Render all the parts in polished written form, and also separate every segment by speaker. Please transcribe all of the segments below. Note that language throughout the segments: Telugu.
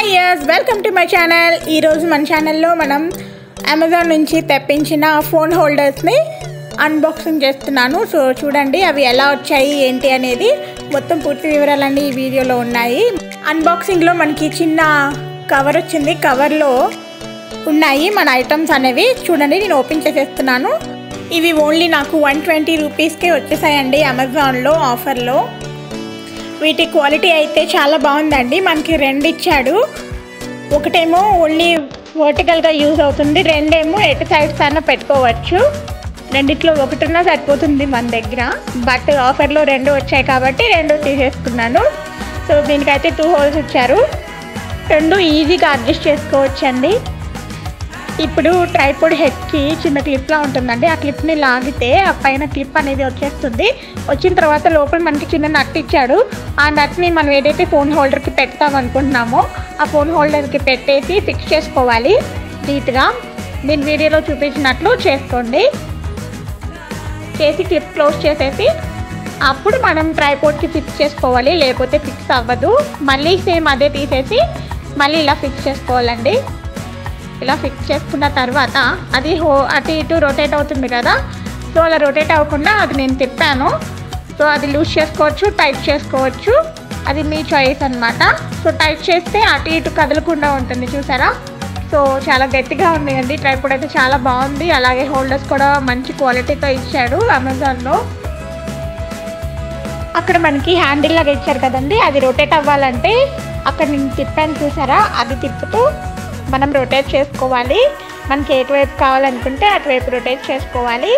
Speaker 1: Hi yes welcome to my channel. ఈరోజు మన ఛానల్లో మనం అమెజాన్ నుంచి తెప్పించిన ఫోన్ హోల్డర్స్ని అన్బాక్సింగ్ చేస్తున్నాను. సో చూడండి అవి ఎలా వచ్చాయి ఏంటి అనేది మొత్తం పూర్తి వివరాలన్నీ ఈ వీడియోలో ఉన్నాయి. అన్బాక్సింగ్లో మనకి చిన్న కవర్ వచ్చింది, కవర్లో ఉన్నాయి మన ఐటమ్స్ అనేవి. చూడండి నేను ఓపెన్ చేసేస్తున్నాను. ఇవి ఓన్లీ నాకు 120 రూపీస్కే వచ్చేసాయండి అమెజాన్లో ఆఫర్లో. వీటి క్వాలిటీ అయితే చాలా బాగుందండి. మనకి రెండు ఇచ్చాడు, ఒకటేమో ఓన్లీ వర్టికల్గా యూజ్ అవుతుంది, రెండేమో ఎటు సైడ్స్ అన్న పెట్టుకోవచ్చు. రెండిట్లో ఒకటిన్నా సరిపోతుంది మన దగ్గర, బట్ ఆఫర్లో రెండు వచ్చాయి కాబట్టి రెండు తీసేసుకున్నాను. సో దీనికైతే 2 హోల్స్ ఇచ్చారు, రెండు ఈజీగా అడ్జస్ట్ చేసుకోవచ్చండి. ఇప్పుడు ట్రైపోడ్ హెడ్కి చిన్న క్లిప్లా ఉంటుందండి, ఆ క్లిప్ని లాగితే ఆ పైన క్లిప్ అనేది వచ్చేస్తుంది. వచ్చిన తర్వాత లోపల మనకి చిన్న నట్ ఇచ్చాడు. ఆ నట్ని మనం ఏదైతే ఫోన్ హోల్డర్కి పెడతాం అనుకుంటున్నామో ఆ ఫోన్ హోల్డర్కి పెట్టేసి ఫిక్స్ చేసుకోవాలి నీట్గా. నేను వీడియోలో చూపించినట్లు చేసుకోండి. చేసి క్లిప్ క్లోజ్ చేసేసి అప్పుడు మనం ట్రైపోడ్కి ఫిక్స్ చేసుకోవాలి, లేకపోతే ఫిక్స్ అవ్వదు. మళ్ళీ సేమ్ అదే తీసేసి మళ్ళీ ఇలా ఫిక్స్ చేసుకోవాలండి. ఇలా ఫిక్స్ చేసుకున్న తర్వాత అది అటు ఇటు రొటేట్ అవుతుంది కదా, సో అలా రొటేట్ అవ్వకుండా అది నేను తిప్పాను. సో అది లూజ్ చేసుకోవచ్చు, టైట్ చేసుకోవచ్చు, అది మీ చాయిస్ అనమాట. సో టైట్ చేస్తే అటు ఇటు కదలకుండా ఉంటుంది, చూసారా. సో చాలా గట్టిగా ఉన్నాయండి. ట్రైపోడ్ అయితే చాలా బాగుంది. అలాగే హోల్డర్స్ కూడా మంచి క్వాలిటీతో ఇచ్చాడు అమెజాన్లో. అక్కడ మనకి హ్యాండిల్ లాగా ఇచ్చారు కదండి, అది రొటేట్ అవ్వాలంటే అక్కడ నేను తిప్పాను చూసారా, అది తిప్పుతూ మనం రొటేట్ చేసుకోవాలి. మనకి ఎటువైపు కావాలనుకుంటే అటువైపు రొటేట్ చేసుకోవాలి.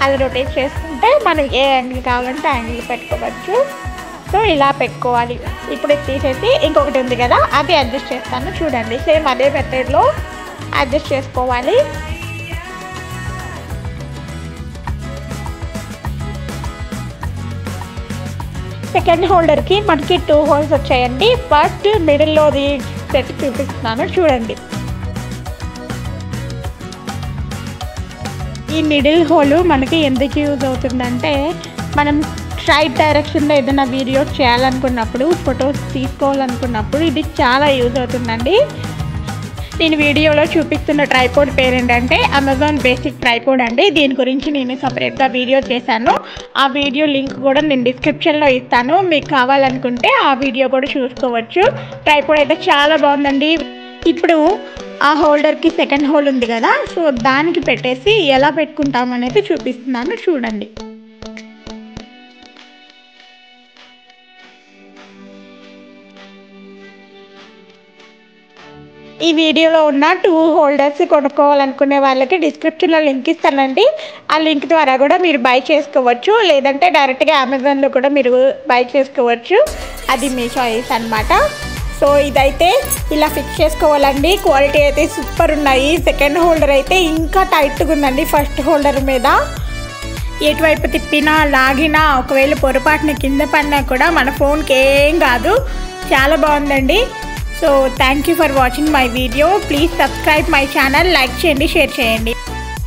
Speaker 1: అది రొటేట్ చేసుకుంటే మనం ఏ యాంగిల్ కావాలంటే యాంగిల్ పెట్టుకోవచ్చు. సో ఇలా పెట్టుకోవాలి. ఇప్పుడు తీసేసి ఇంకొకటి ఉంది కదా, అది అడ్జస్ట్ చేస్తాను చూడండి. సేమ్ అదే మెథడ్లో అడ్జస్ట్ చేసుకోవాలి. సెకండ్ హోల్డర్కి మనకి 2 హోల్స్ వచ్చాయండి. ఫస్ట్ మిడిల్లోది సెట్ చూపిస్తున్నాను చూడండి. ఈ మిడిల్ హోల్ మనకి ఎందుకు యూజ్ అవుతుందంటే, మనం స్ట్రైట్ డైరెక్షన్లో ఏదైనా వీడియోస్ చేయాలనుకున్నప్పుడు, ఫొటోస్ తీసుకోవాలనుకున్నప్పుడు ఇది చాలా యూజ్ అవుతుందండి. నేను వీడియోలో చూపిస్తున్న ట్రైపోడ్ పేరు ఏంటంటే అమెజాన్ బేసిక్ ట్రైపోడ్ అండి. దీని గురించి నేను సపరేట్గా వీడియో చేశాను. ఆ వీడియో లింక్ కూడా నేను డిస్క్రిప్షన్లో ఇస్తాను, మీకు కావాలనుకుంటే ఆ వీడియో కూడా చూసుకోవచ్చు. ట్రైపోడ్ అయితే చాలా బాగుందండి. ఇప్పుడు ఆ హోల్డర్కి సెకండ్ హోల్ ఉంది కదా, సో దానికి పెట్టేసి ఎలా పెట్టుకుంటామనేది చూపిస్తున్నాను చూడండి. ఈ వీడియోలో ఉన్న 2 హోల్డర్స్ కొనుక్కోవాలనుకునే వాళ్ళకి డిస్క్రిప్షన్లో లింక్ ఇస్తానండి. ఆ లింక్ ద్వారా కూడా మీరు బై చేసుకోవచ్చు, లేదంటే డైరెక్ట్గా అమెజాన్లో కూడా మీరు బై చేసుకోవచ్చు. అది మీ చాయిస్ అనమాట. సో ఇదైతే ఇలా ఫిక్స్ చేసుకోవాలండి. క్వాలిటీ అయితే సూపర్ ఉన్నాయి. సెకండ్ హోల్డర్ అయితే ఇంకా టైట్గా ఉందండి ఫస్ట్ హోల్డర్ మీద. ఎటువైపు తిప్పినా లాగినా ఒకవేళ పొరపాటున కింద పడినా కూడా మన ఫోన్కి ఏం కాదు. చాలా బాగుందండి. So thank you for watching my video. Please subscribe my channel, like చేయండి, షేర్ చేయండి.